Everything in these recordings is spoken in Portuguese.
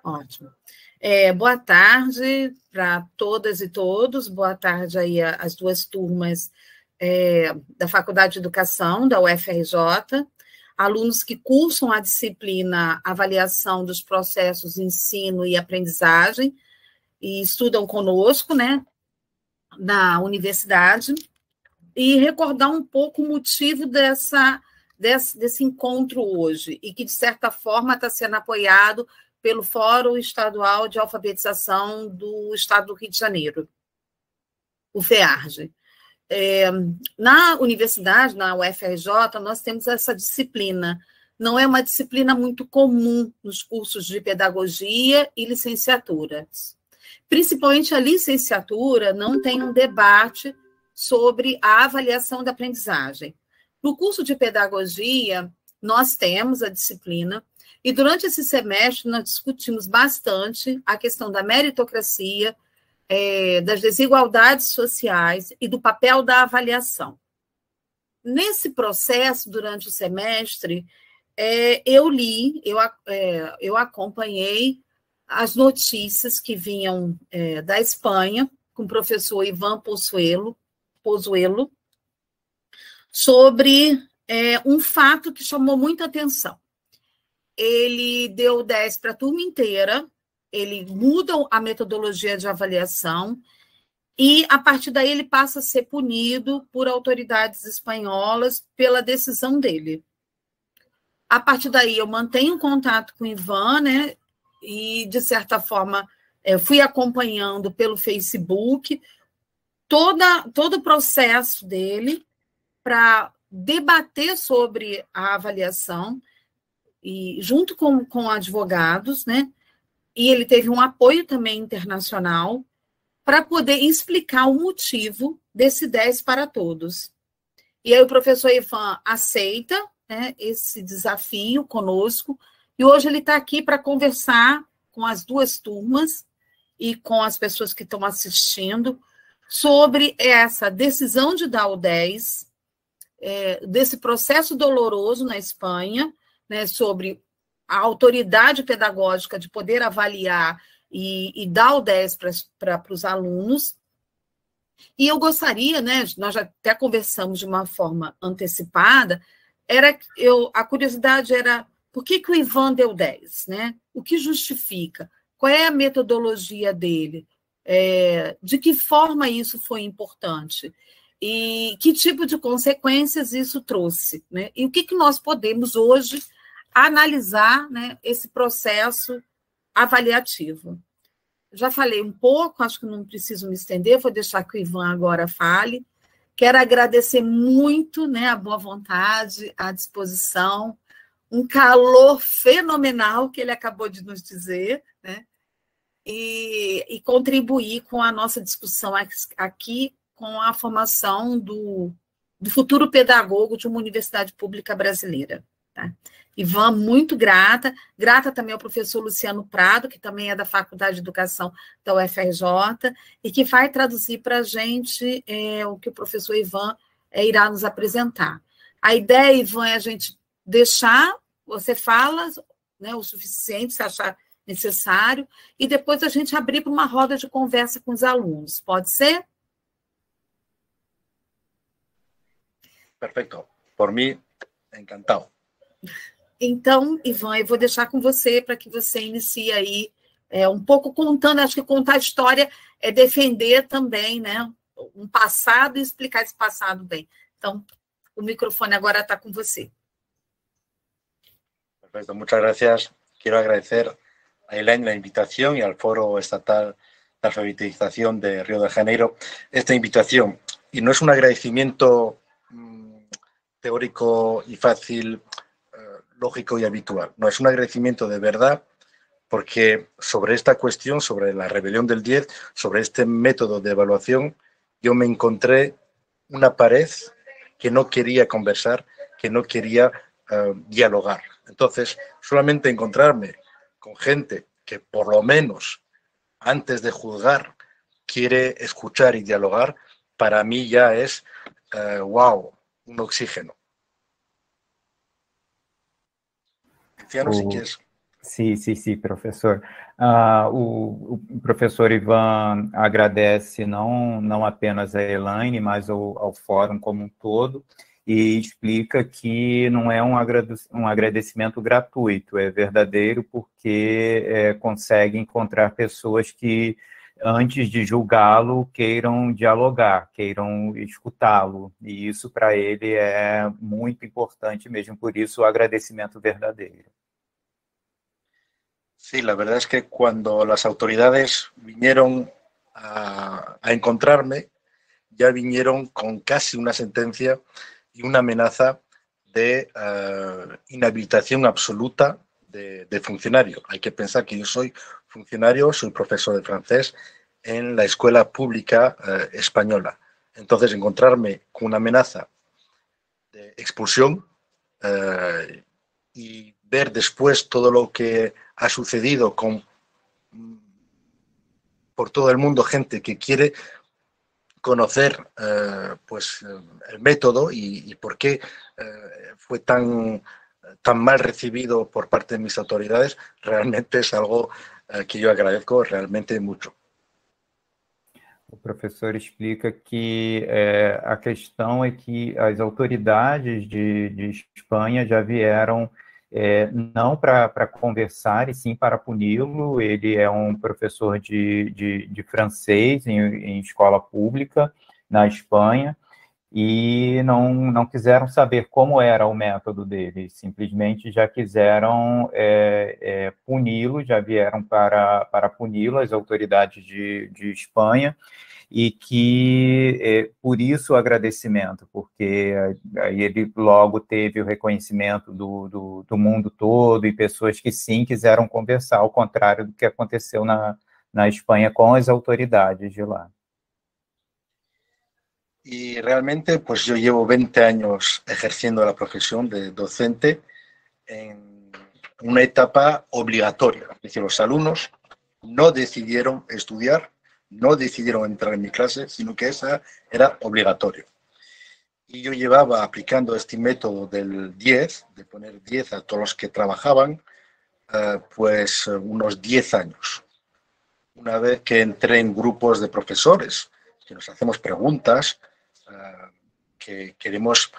Ótimo. Boa tarde para todas e todos, boa tarde aí às duas turmas da Faculdade de Educação da UFRJ, alunos que cursam a disciplina Avaliação dos Processos de Ensino e Aprendizagem e estudam conosco, né, na universidade, e recordar um pouco o motivo desse encontro hoje, e que, de certa forma, está sendo apoiado pelo Fórum Estadual de Alfabetização do Estado do Rio de Janeiro, o FEARJ. Na universidade, na UFRJ, nós temos essa disciplina. Não é uma disciplina muito comum nos cursos de pedagogia e licenciatura. Principalmente a licenciatura não tem um debate sobre a avaliação da aprendizagem. No curso de pedagogia, nós temos a disciplina, e durante esse semestre nós discutimos bastante a questão da meritocracia, das desigualdades sociais e do papel da avaliação. Nesse processo, durante o semestre, eu acompanhei as notícias que vinham da Espanha, com o professor Ivan Pozuelo, sobre um fato que chamou muita atenção. Ele deu 10 para a turma inteira, ele muda a metodologia de avaliação e, a partir daí, ele passa a ser punido por autoridades espanholas pela decisão dele. A partir daí, eu mantenho contato com o Ivan, né, e, de certa forma, fui acompanhando pelo Facebook todo o processo dele para debater sobre a avaliação, e junto com advogados, né? E ele teve um apoio também internacional para poder explicar o motivo desse 10 para todos. E aí o professor Ivan aceita, né, esse desafio conosco, e hoje ele está aqui para conversar com as duas turmas e com as pessoas que estão assistindo sobre essa decisão de dar o 10, desse processo doloroso na Espanha, né, sobre a autoridade pedagógica de poder avaliar e dar o 10 para os alunos. E eu gostaria, né, nós já até conversamos de uma forma antecipada, a curiosidade era por que o Ivan deu 10, né? O que justifica? Qual é a metodologia dele? De que forma isso foi importante? E que tipo de consequências isso trouxe, né? E o que nós podemos hoje analisar, né, esse processo avaliativo. Já falei um pouco, acho que não preciso me estender, vou deixar que o Ivan agora fale. Quero agradecer muito, né, a boa vontade, a disposição, um calor fenomenal que ele acabou de nos dizer, né, e contribuir com a nossa discussão aqui com a formação do futuro pedagogo de uma universidade pública brasileira. Tá? Ivan, muito grata também ao professor Luciano Prado, que também é da Faculdade de Educação da UFRJ, e que vai traduzir para a gente o que o professor Ivan irá nos apresentar. A ideia, Ivan, é a gente deixar, você fala, né, o suficiente, se achar necessário, e depois a gente abrir para uma roda de conversa com os alunos. Pode ser? Perfeito. Por mim, encantado. Então, Ivan, eu vou deixar com você para que você inicie aí um pouco contando. Acho que contar a história é defender também, né, um passado e explicar esse passado bem. Então, o microfone agora está com você. Perfecto, muchas gracias. Quiero agradecer a Elaine la invitación y al Foro Estatal de Alfabetización de Río de Janeiro esta invitación. Y no es un agradecimiento teórico y fácil, lógico y habitual. No, es un agradecimiento de verdad, porque sobre esta cuestión, sobre la rebelión del 10, sobre este método de evaluación, yo me encontré una pared que no quería conversar, que no quería dialogar. Entonces, solamente encontrarme con gente que por lo menos antes de juzgar quiere escuchar y dialogar, para mí ya es, wow, un oxígeno. Luciano, si quieres Sim, professor. O professor Ivan agradece não apenas a Elaine, mas ao fórum como um todo, e explica que não é um agradecimento gratuito, é verdadeiro porque consegue encontrar pessoas que, antes de julgá-lo, queiram dialogar, queiram escutá-lo, e isso para ele é muito importante mesmo, por isso o agradecimento verdadeiro. Sí, la verdad es que cuando las autoridades vinieron a encontrarme, ya vinieron con casi una sentencia y una amenaza de inhabilitación absoluta de funcionario. Hay que pensar que yo soy funcionario, soy profesor de francés en la escuela pública española. Entonces, encontrarme con una amenaza de expulsión y ver después todo lo que ha sucedido por todo el mundo, gente que quiere conocer el método y por qué fue tan mal recibido por parte de mis autoridades, realmente es algo que yo agradezco realmente mucho. O professor explica que a questão é que as autoridades de Espanha já vieram não para conversar, e sim para puni-lo. Ele é um professor de francês em escola pública na Espanha, e não quiseram saber como era o método dele, simplesmente já quiseram puni-lo, já vieram para puni-lo, as autoridades de Espanha, e que por isso o agradecimento, porque aí ele logo teve o reconhecimento do mundo todo e pessoas que sim quiseram conversar, ao contrário do que aconteceu na Espanha com as autoridades de lá. Y realmente, pues yo llevo 20 años ejerciendo la profesión de docente en una etapa obligatoria. Es decir, los alumnos no decidieron estudiar, no decidieron entrar en mi clase, sino que esa era obligatorio. Y yo llevaba aplicando este método del 10, de poner 10 a todos los que trabajaban, pues unos 10 años. Una vez que entré en grupos de profesores, que nos hacemos preguntas, que queremos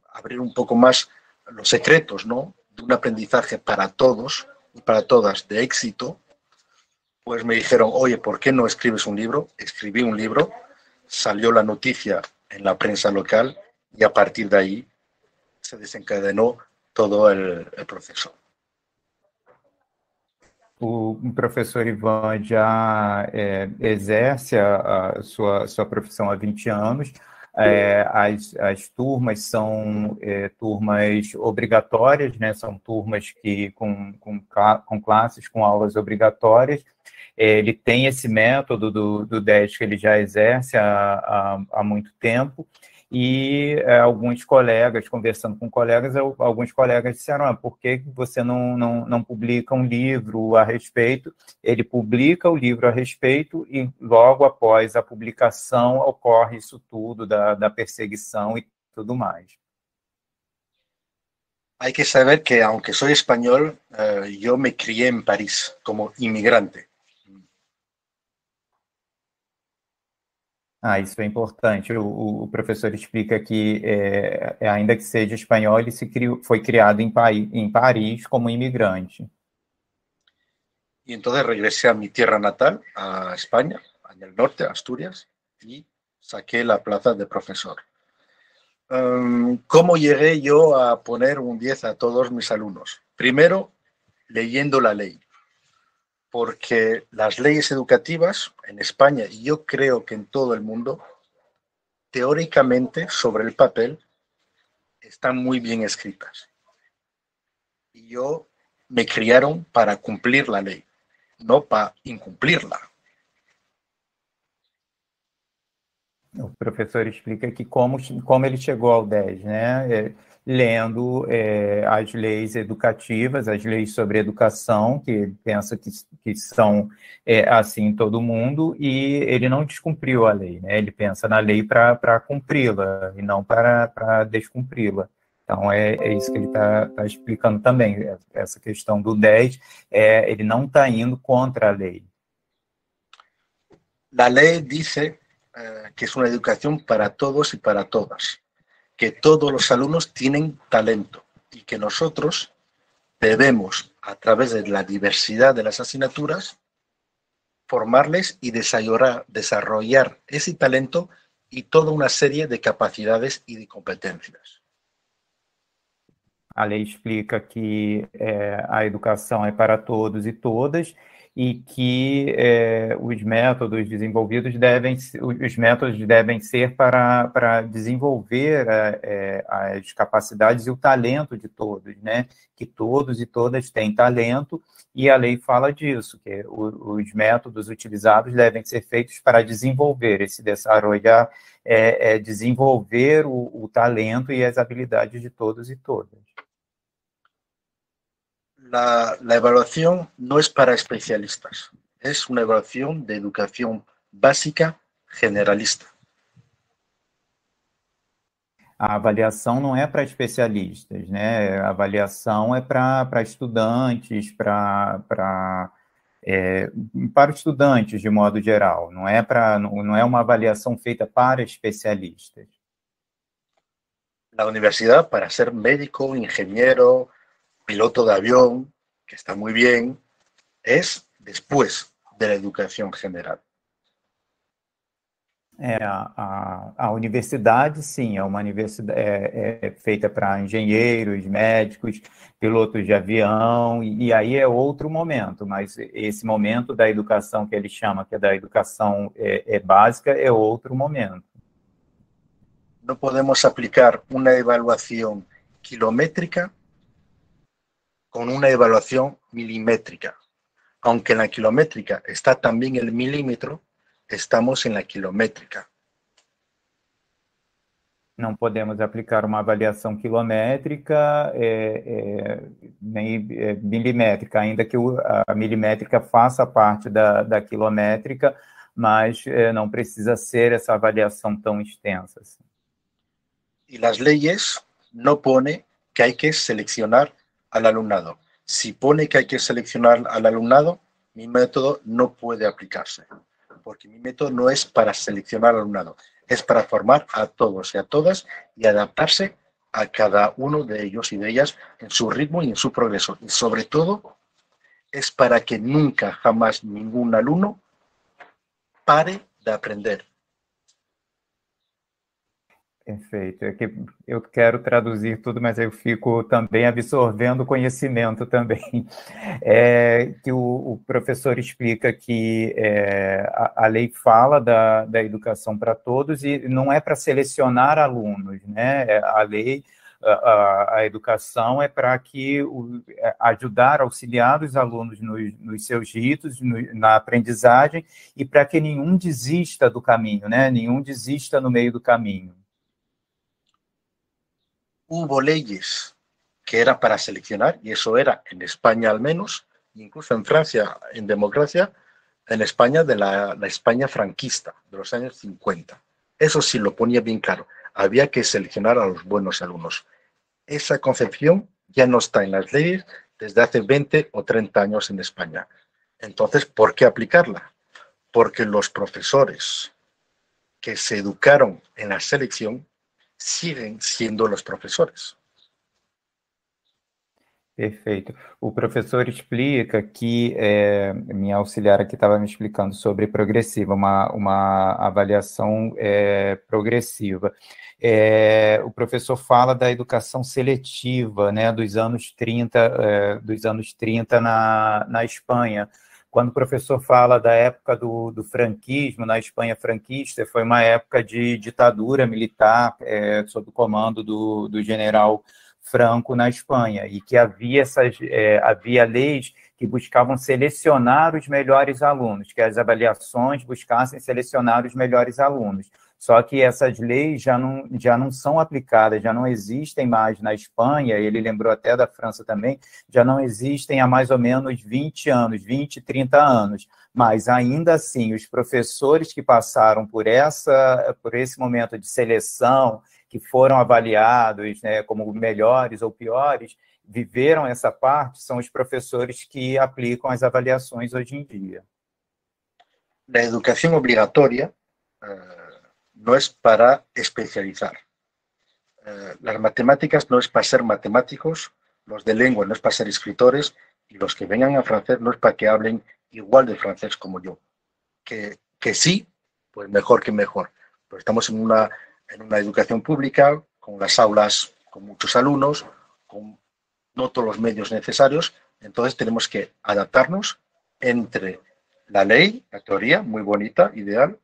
abrir un poco más los secretos, ¿no?, de un aprendizaje para todos y para todas de éxito, pues me dijeron, oye, ¿por qué no escribes un libro? Escribí un libro, salió la noticia en la prensa local y a partir de ahí se desencadenó todo el proceso. O professor Ivan já exerce a sua profissão há 20 anos. As turmas são turmas obrigatórias, né? São turmas que com classes, com aulas obrigatórias. Ele tem esse método do 10 que ele já exerce há muito tempo, e alguns colegas, conversando com colegas, alguns colegas disseram, por que você não publica um livro a respeito? Ele publica o livro a respeito e logo após a publicação ocorre isso tudo da perseguição e tudo mais. Hay que saber que, aunque soy español, yo me crié en París como inmigrante. Isso é importante. O professor explica que, ainda que seja espanhol, ele foi criado em Paris como imigrante. Y entonces regresé a mi tierra natal, a España, en el norte, Asturias, y saqué la plaza de profesor. ¿Cómo llegué yo a poner un 10 a todos mis alumnos? Primero, leyendo la ley, porque las leyes educativas en España, y yo creo que en todo el mundo, teóricamente, sobre el papel, están muy bien escritas. Y me criaron para cumplir la ley, no para incumplirla. O professor explica que como ele chegou ao 10, né? Lendo as leis educativas, as leis sobre educação, que ele pensa que são assim em todo mundo, e ele não descumpriu a lei, né? Ele pensa na lei para cumpri-la e não para descumpri-la. Então, é isso que ele está explicando também, essa questão do 10, ele não está indo contra a lei. La ley dice que es una educación para todos y para todas, que todos los alumnos tienen talento y que nosotros debemos, a través de la diversidad de las asignaturas, formarles y desarrollar ese talento y toda una serie de capacidades y de competencias. A lei explica que a educação é para todos e todas e que os métodos desenvolvidos devem ser para desenvolver as capacidades e o talento de todos, né? Que todos e todas têm talento, e a lei fala disso, que os métodos utilizados devem ser feitos para desenvolver esse desarrollar, desenvolver o talento e as habilidades de todos e todas. La evaluación no es para especialistas, es una evaluación de educación básica generalista. A avaliação não é para especialistas, né? A avaliação é para estudantes, para estudantes de modo geral, não é uma avaliação feita para especialistas. La universidad, para ser médico, ingeniero, piloto de avión, que está muy bien, es después de la educación general. A universidade, sim, é uma universidade feita para engenheiros, médicos, pilotos de avião, e aí é outro momento, mas esse momento da educação que ele chama, que é da educação básica, é outro momento. No podemos aplicar una evaluación kilométrica con una evaluación milimétrica. Aunque en la kilométrica está también el milímetro, estamos en la kilométrica. Não podemos aplicar uma avaliação quilométrica nem milimétrica, ainda que a milimétrica faça parte da quilométrica, mas não precisa ser essa avaliação tão extensa. Assim. Y las leyes no pone que hay que seleccionar al alumnado. Si pone que hay que seleccionar al alumnado, mi método no puede aplicarse, porque mi método no es para seleccionar al alumnado, es para formar a todos y a todas y adaptarse a cada uno de ellos y de ellas en su ritmo y en su progreso. Y sobre todo, es para que nunca, jamás, ningún alumno pare de aprender. Perfeito. É que eu quero traduzir tudo, mas eu fico também absorvendo conhecimento também. Que o professor explica que a lei fala da educação para todos e não é para selecionar alunos, né? A lei, a educação é para que ajudar, auxiliar os alunos nos seus ritos, na aprendizagem, e para que nenhum desista do caminho, né? Nenhum desista no meio do caminho. Hubo leyes que eran para seleccionar, y eso era en España al menos, incluso en Francia, en democracia, en España de la España franquista, de los años 50. Eso sí lo ponía bien claro, había que seleccionar a los buenos alumnos. Esa concepción ya no está en las leyes desde hace 20 o 30 años en España. Entonces, ¿por qué aplicarla? Porque los profesores que se educaron en la selección siguen siendo los professores. Perfeito. O professor explica que, minha auxiliar aqui estava me explicando sobre progressiva, uma avaliação progressiva. O professor fala da educação seletiva, né, dos anos 30 na Espanha. Quando o professor fala da época do franquismo, na Espanha franquista, foi uma época de ditadura militar, sob o comando do general Franco na Espanha, e que havia leis que buscavam selecionar os melhores alunos, que as avaliações buscassem selecionar os melhores alunos. Só que essas leis já não são aplicadas, já não existem mais na Espanha, ele lembrou até da França também, já não existem há mais ou menos 20 anos, 20, 30 anos. Mas, ainda assim, os professores que passaram por esse momento de seleção, que foram avaliados, né, como melhores ou piores, viveram essa parte, são os professores que aplicam as avaliações hoje em dia. La educación obligatoria no es para especializar. Las matemáticas no es para ser matemáticos, los de lengua no es para ser escritores, y los que vengan a francés no es para que hablen igual de francés como yo. Que sí, pues mejor que mejor. Pero estamos en una educación pública, con las aulas, con muchos alumnos, con no todos los medios necesarios, entonces tenemos que adaptarnos entre la ley, la teoría, muy bonita, ideal,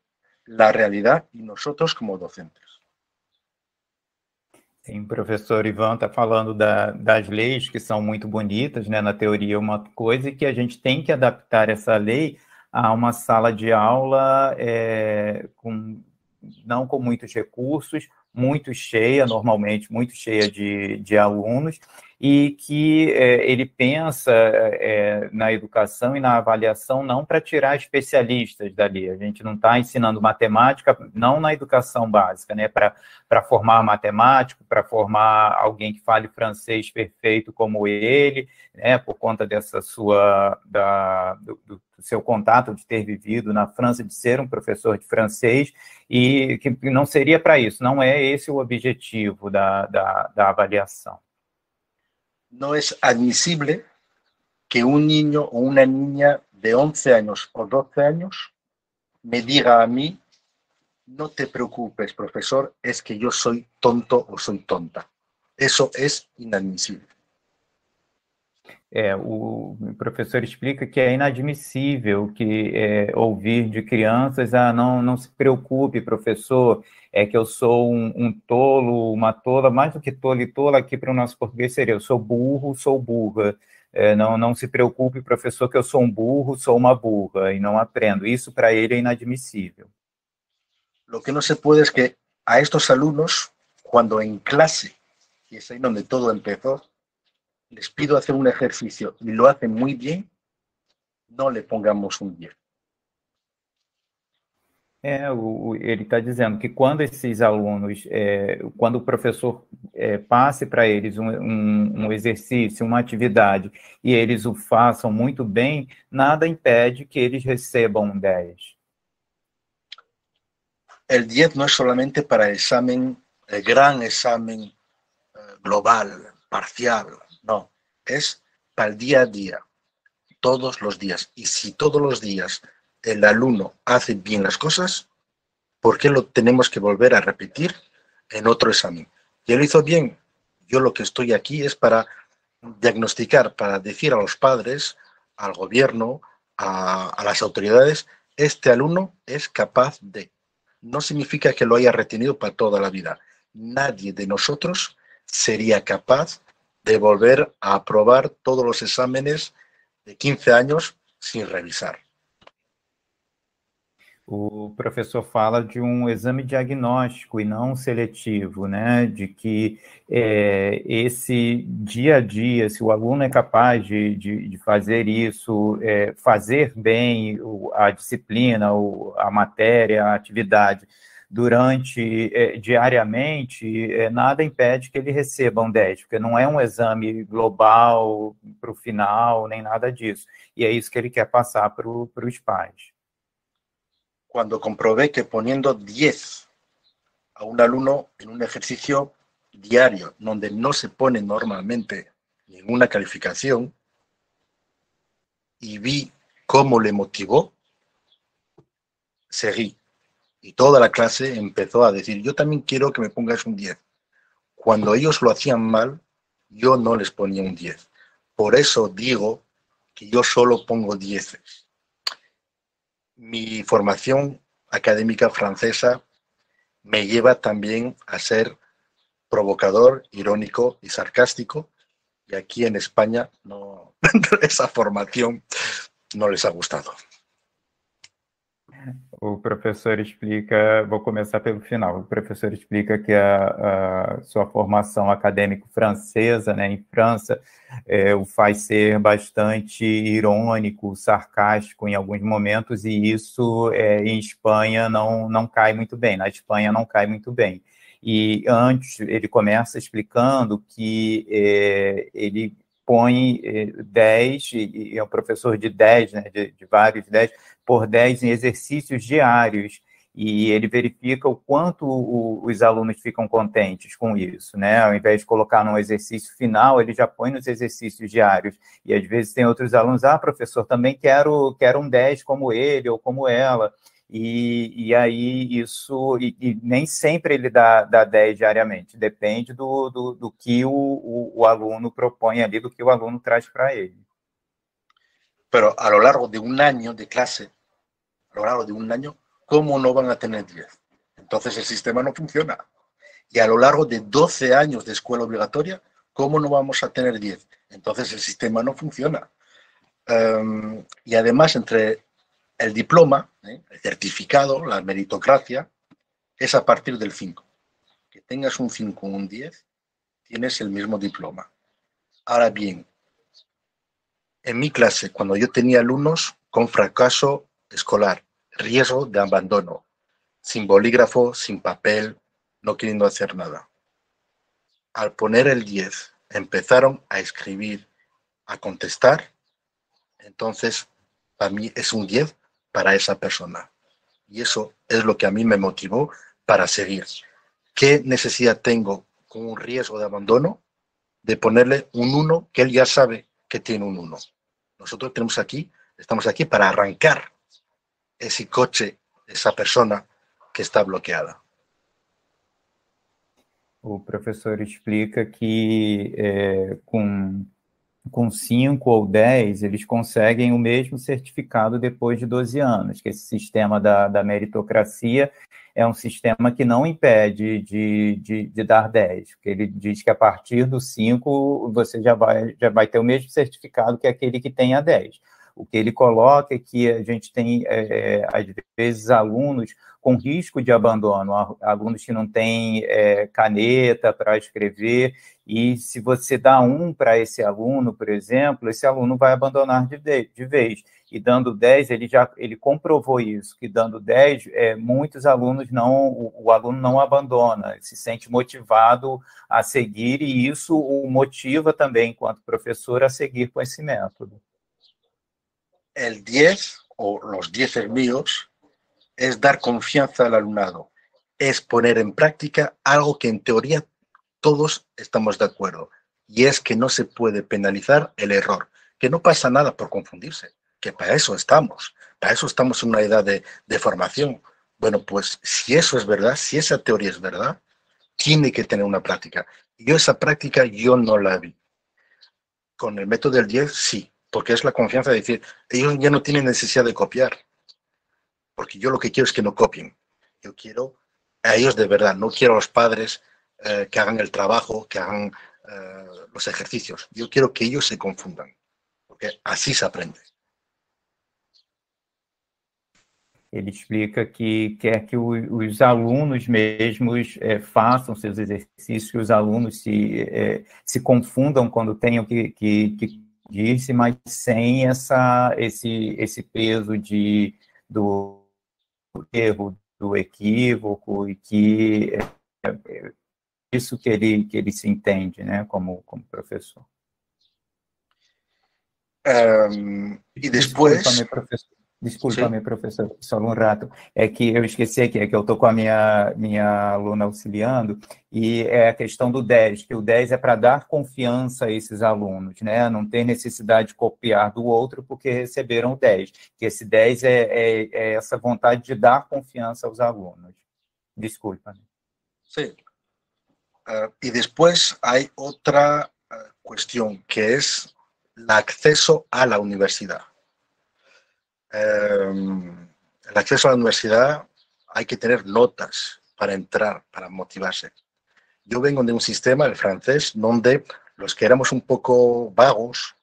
la realidad y nosotros como docentes. Sim, professor Ivan está falando das leis que são muito bonitas, né? Na teoria é uma coisa, e que a gente tem que adaptar essa lei a uma sala de aula não com muitos recursos, muito cheia, normalmente muito cheia de alunos, e que ele pensa na educação e na avaliação não para tirar especialistas dali. A gente não está ensinando matemática, não na educação básica, né, para formar matemático, para formar alguém que fale francês perfeito como ele, né, por conta dessa do seu contato de ter vivido na França, de ser um professor de francês, e que não seria para isso, não é esse o objetivo da avaliação. No es admisible que un niño o una niña de 11 años o 12 años me diga a mí: no te preocupes, profesor, es que yo soy tonto o soy tonta. Eso es inadmisible. O professor explica que é inadmissível ouvir de crianças: não se preocupe, professor, é que eu sou um tolo, uma tola, mais do que tolo e tola, aqui para o nosso português seria: eu sou burro, sou burra. Não se preocupe, professor, que eu sou um burro, sou uma burra, e não aprendo. Isso para ele é inadmissível. Lo que no se puede es que a estos alumnos, cuando en clase, y es ahí donde todo empezó, les pido hacer un ejercicio y lo hacen muy bien, no le pongamos un 10. Ele está dizendo que quando esses alunos, quando o professor passe para eles um exercício, uma atividade, e eles o façam muito bem, nada impede que eles recebam um 10. El 10 no es solamente para el examen, el gran examen global, parcial, no, es para el día a día, todos los días. Y si todos los días el alumno hace bien las cosas, ¿por qué lo tenemos que volver a repetir en otro examen? Y él lo hizo bien. Yo lo que estoy aquí es para diagnosticar, para decir a los padres, al gobierno, a las autoridades: este alumno es capaz de. No significa que lo haya retenido para toda la vida. Nadie de nosotros sería capaz de volver a aprobar todos los exámenes de 15 años sin revisar. O professor fala de exame diagnóstico e não seletivo, né? De que esse dia a dia, se o aluno é capaz de fazer isso, fazer bem a disciplina, a matéria, a atividade diariamente, nada impede que ele receba um 10, porque não é um exame global para o final, nem nada disso. E é isso que ele quer passar para os pais. Cuando comprobé que poniendo 10 a un alumno en un ejercicio diario, donde no se pone normalmente ninguna calificación, y vi cómo le motivó, seguí. Y toda la clase empezó a decir: yo también quiero que me pongas un 10. Cuando ellos lo hacían mal, yo no les ponía un 10. Por eso digo que yo solo pongo 10. Mi formación académica francesa me lleva también a ser provocador, irónico y sarcástico, y aquí en España no, esa formación no les ha gustado. O professor explica, vou começar pelo final, o professor explica que a sua formação acadêmica francesa, né, em França, o faz ser bastante irônico, sarcástico em alguns momentos, e isso em Espanha não cai muito bem, na Espanha não cai muito bem. E antes ele começa explicando que ele põe 10, e é um professor de 10, né, de vários 10, por 10 em exercícios diários, e ele verifica o quanto os alunos ficam contentes com isso, né? Ao invés de colocar num exercício final, ele já põe nos exercícios diários, e às vezes tem outros alunos, professor, também quero um 10 como ele ou como ela, e aí isso, e nem sempre ele dá 10 diariamente, depende do que o aluno propõe ali, do que o aluno traz para ele. Pero a lo largo de un año de clase, a lo largo de un año, ¿cómo no van a tener 10? Entonces el sistema no funciona. Y a lo largo de 12 años de escuela obligatoria, ¿cómo no vamos a tener 10? Entonces el sistema no funciona. Y además, entre el diploma, el certificado, la meritocracia, es a partir del 5. Que tengas un 5 o un 10, tienes el mismo diploma. Ahora bien, en mi clase, cuando yo tenía alumnos con fracaso escolar, riesgo de abandono, sin bolígrafo, sin papel, no queriendo hacer nada, al poner el 10, empezaron a escribir, a contestar, entonces para mí es un 10 para esa persona. Y eso es lo que a mí me motivó para seguir. ¿Qué necesidad tengo con un riesgo de abandono de ponerle un 1 que él ya sabe que tiene un 1? Nosotros estamos aquí para arrancar ese coche, esa persona que está bloqueada. O professor explica que com 5 ou 10, eles conseguem o mesmo certificado depois de 12 anos, que esse sistema da meritocracia é um sistema que não impede de dar 10, porque ele diz que a partir do 5 você já vai ter o mesmo certificado que aquele que tem a 10. O que ele coloca é que a gente tem, às vezes, alunos com risco de abandono, alunos que não têm caneta para escrever, e se você dá 1 para esse aluno, por exemplo, esse aluno vai abandonar de vez. E dando 10, ele comprovou isso, que dando 10, muitos alunos o aluno não abandona, se sente motivado a seguir, e isso o motiva também, enquanto professor, a seguir com esse método. El 10, o los 10 míos, es dar confianza al alumnado, es poner en práctica algo que en teoría todos estamos de acuerdo, y es que no se puede penalizar el error, que no pasa nada por confundirse, que para eso estamos en una edad de formación. Bueno, pues si eso es verdad, si esa teoría es verdad, tiene que tener una práctica. Yo esa práctica yo no la vi. Con el método del 10 sí, porque es la confianza de decir, ellos ya no tienen necesidad de copiar, porque yo lo que quiero es que no copien. Yo quiero a ellos de verdad, no quiero a los padres que hagan el trabajo, que hagan los ejercicios. Yo quiero que ellos se confundan, porque así se aprende. Ele explica que quer que os alunos mesmos façam seus exercícios, que os alunos se confundam quando tenham que disse, mas sem esse peso do erro, do equívoco, e que é isso que ele se entende, né, como professor. E depois... Desculpa-me, professor, só um rato. É que eu esqueci aqui, que eu estou com a minha aluna auxiliando, e é a questão do 10, que o 10 é para dar confiança a esses alunos, né? Não ter necessidade de copiar do outro porque receberam o 10. Que esse 10 é essa vontade de dar confiança aos alunos. Desculpa. Sim. E depois há outra questão, que é o acesso à universidade. El acceso a la universidad hay que tener notas para entrar, para motivarse. Yo vengo de un sistema, el francés, donde los que éramos un poco vagos,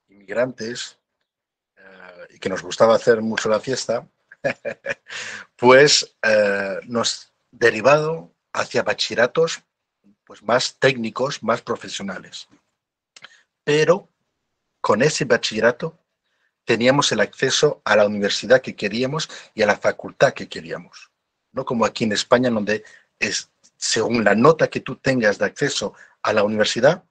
inmigrantes, y que nos gustaba hacer mucho la fiesta, pues nos derivado hacia bachilleratos pues más técnicos, más profesionales. Pero con ese bachillerato teníamos el acceso a la universidad que queríamos y a la facultad que queríamos. No como aquí en España, donde según la nota que tú tengas de acceso a la universidad,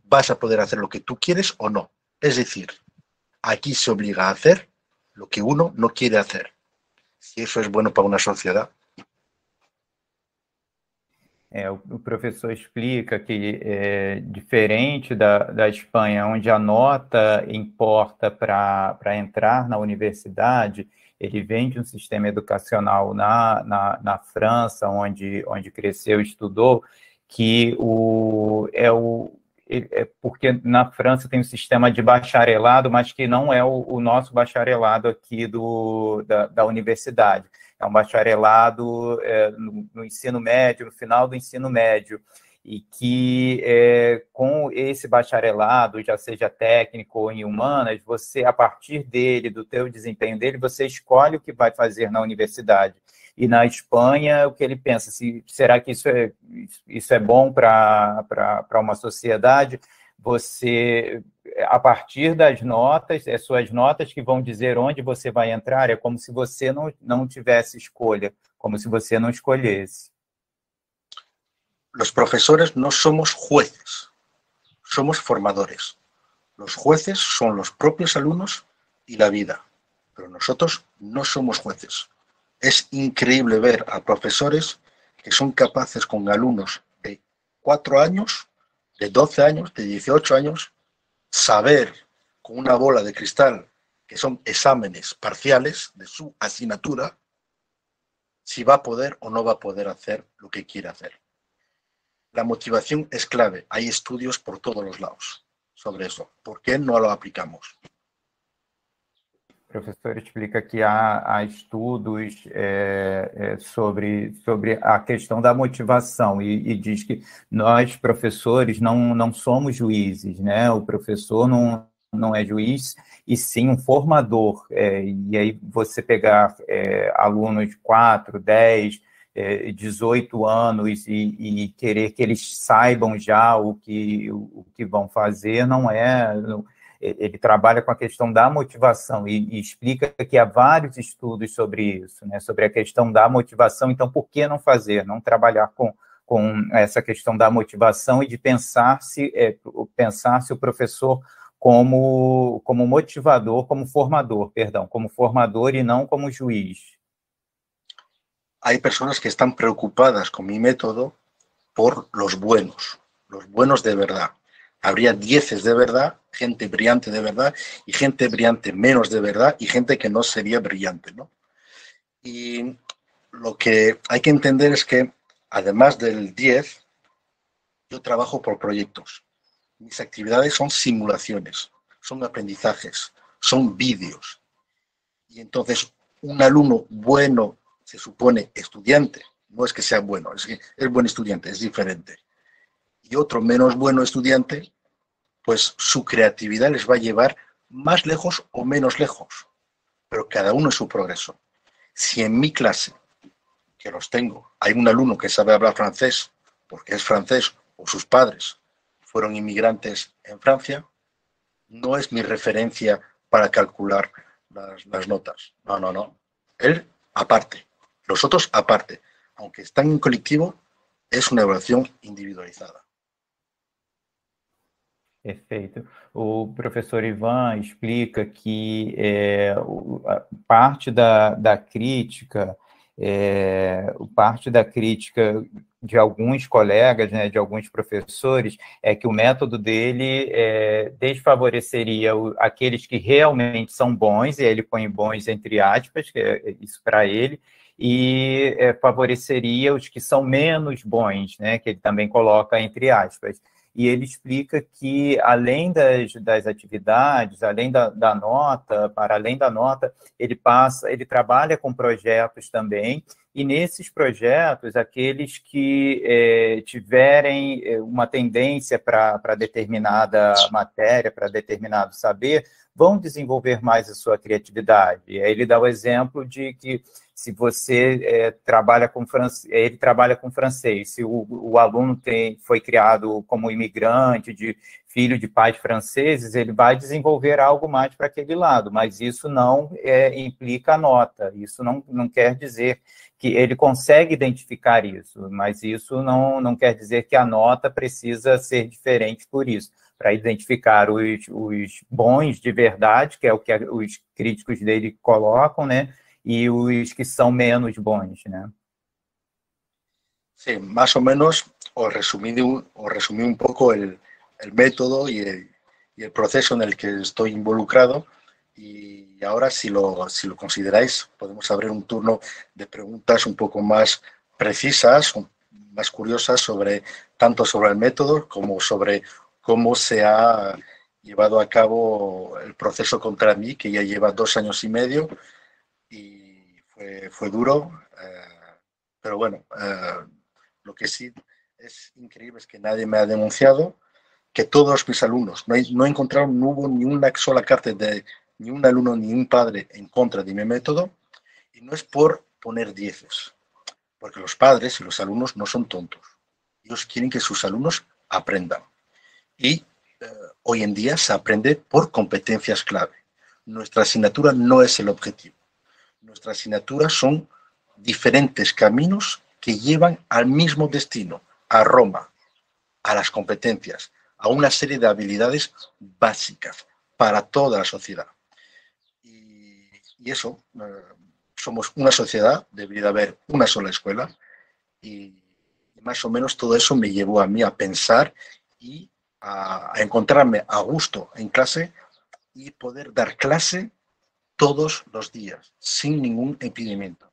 vas a poder hacer lo que tú quieres o no. Es decir, aquí se obliga a hacer lo que uno no quiere hacer. Si eso es bueno para una sociedad. O professor explica que, diferente da Espanha, onde a nota importa para entrar na universidade, ele vem de um sistema educacional na França, onde cresceu e estudou, que porque na França tem um sistema de bacharelado, mas que não é o nosso bacharelado aqui da universidade. É um bacharelado no ensino médio, no final do ensino médio, e que com esse bacharelado, já seja técnico ou em humanas, você, a partir dele, do teu desempenho dele, você escolhe o que vai fazer na universidade. E na Espanha, o que ele pensa, será que isso é bom para uma sociedade? Você, a partir das notas, suas notas que vão dizer onde você vai entrar, é como se você não tivesse escolha, como se você não escolhesse. Los profesores no somos jueces, somos formadores. Los jueces son los propios alumnos y la vida, pero nosotros no somos jueces. Es increíble ver a profesores que son capaces con alumnos de 4 años, de 12 años, de 18 años, saber con una bola de cristal, que son exámenes parciales de su asignatura, si va a poder o no va a poder hacer lo que quiere hacer. La motivación es clave. Hay estudios por todos los lados sobre eso. ¿Por qué no lo aplicamos? O professor explica que há estudos sobre a questão da motivação e diz que nós, professores, não somos juízes, né? O professor não é juiz, e sim um formador. E aí você pegar alunos de 4, 10, 18 anos e querer que eles saibam já o que vão fazer, não é... Ele trabalha com a questão da motivação e explica que há vários estudos sobre isso, né? Sobre a questão da motivação. Então, por que não fazer? Não trabalhar com essa questão da motivação e de pensar se o professor como motivador, como formador e não como juiz. Hay personas que están preocupadas con mi método por los buenos de verdad. Habría 10 de verdad, gente brillante de verdad, y gente brillante menos de verdad, y gente que no sería brillante, ¿no? Y lo que hay que entender es que, además del 10, yo trabajo por proyectos. Mis actividades son simulaciones, son aprendizajes, son vídeos. Y entonces, un alumno bueno, se supone estudiante, no es que sea bueno, es que es buen estudiante, es diferente. Y otro menos bueno estudiante, pues su creatividad les va a llevar más lejos o menos lejos, pero cada uno es su progreso. Si en mi clase, que los tengo, hay un alumno que sabe hablar francés, porque es francés, o sus padres fueron inmigrantes en Francia, no es mi referencia para calcular las notas. No. Él aparte, los otros aparte. Aunque están en colectivo, es una evaluación individualizada. Perfeito. O professor Ivan explica que parte da crítica de alguns colegas, né, de alguns professores, é que o método dele desfavoreceria aqueles que realmente são bons, e ele põe bons entre aspas, que é isso para ele, e favoreceria os que são menos bons, né, que ele também coloca entre aspas. E ele explica que, além das atividades, além da nota, para além da nota, ele trabalha com projetos também, e nesses projetos, aqueles que tiverem uma tendência para determinada matéria, para determinado saber, vão desenvolver mais a sua criatividade. E aí ele dá o exemplo de que, se você trabalha com ele trabalha com francês, se o aluno foi criado como imigrante, filho de pais franceses, ele vai desenvolver algo mais para aquele lado, mas isso não implica a nota, isso não quer dizer que ele consegue identificar isso, mas isso não quer dizer que a nota precisa ser diferente por isso, para identificar os bons de verdade, que é o que os críticos dele colocam, né, e os que são menos bons, né? Sí, más o menos os resumí un poco el método y el proceso en el que estoy involucrado. Y ahora, si lo consideráis, podemos abrir un turno de preguntas un poco más precisas, más curiosas, tanto sobre el método como sobre cómo se ha llevado a cabo el proceso contra mí, que ya lleva 2 años y medio, y fue duro, pero bueno, lo que sí es increíble es que nadie me ha denunciado, que todos mis alumnos, no encontraron, no hubo ni una sola carta de ni un alumno ni un padre en contra de mi método, y no es por poner dieces, porque los padres y los alumnos no son tontos. Ellos quieren que sus alumnos aprendan. Y hoy en día se aprende por competencias clave. Nuestra asignatura no es el objetivo. Nuestra asignatura son diferentes caminos que llevan al mismo destino, a Roma, a las competencias, a una serie de habilidades básicas para toda la sociedad. Y eso, somos una sociedad, debería haber una sola escuela, y más o menos todo eso me llevó a mí a pensar y a encontrarme a gusto en clase y poder dar clase todos los días, sin ningún impedimento.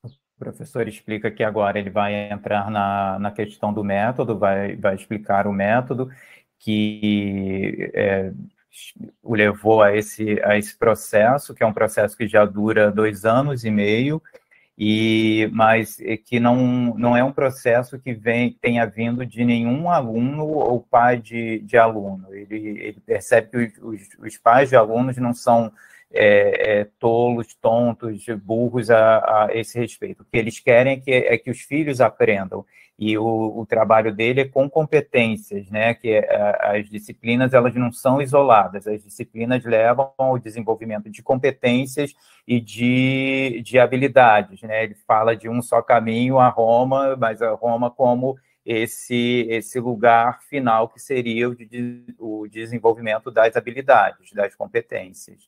O professor explica que agora ele vai entrar na questão do método, vai explicar o método que o levou a esse processo, que é um processo que já dura 2 anos e meio, mas que não é um processo que tenha vindo de nenhum aluno ou pai de aluno. Ele percebe que os pais de alunos não são tolos, tontos, burros a esse respeito. O que eles querem é que os filhos aprendam. E o trabalho dele é com competências, né? Que as disciplinas elas não são isoladas, as disciplinas levam ao desenvolvimento de competências e de habilidades, né? Ele fala de um só caminho a Roma, mas a Roma como esse lugar final que seria o desenvolvimento das habilidades, das competências.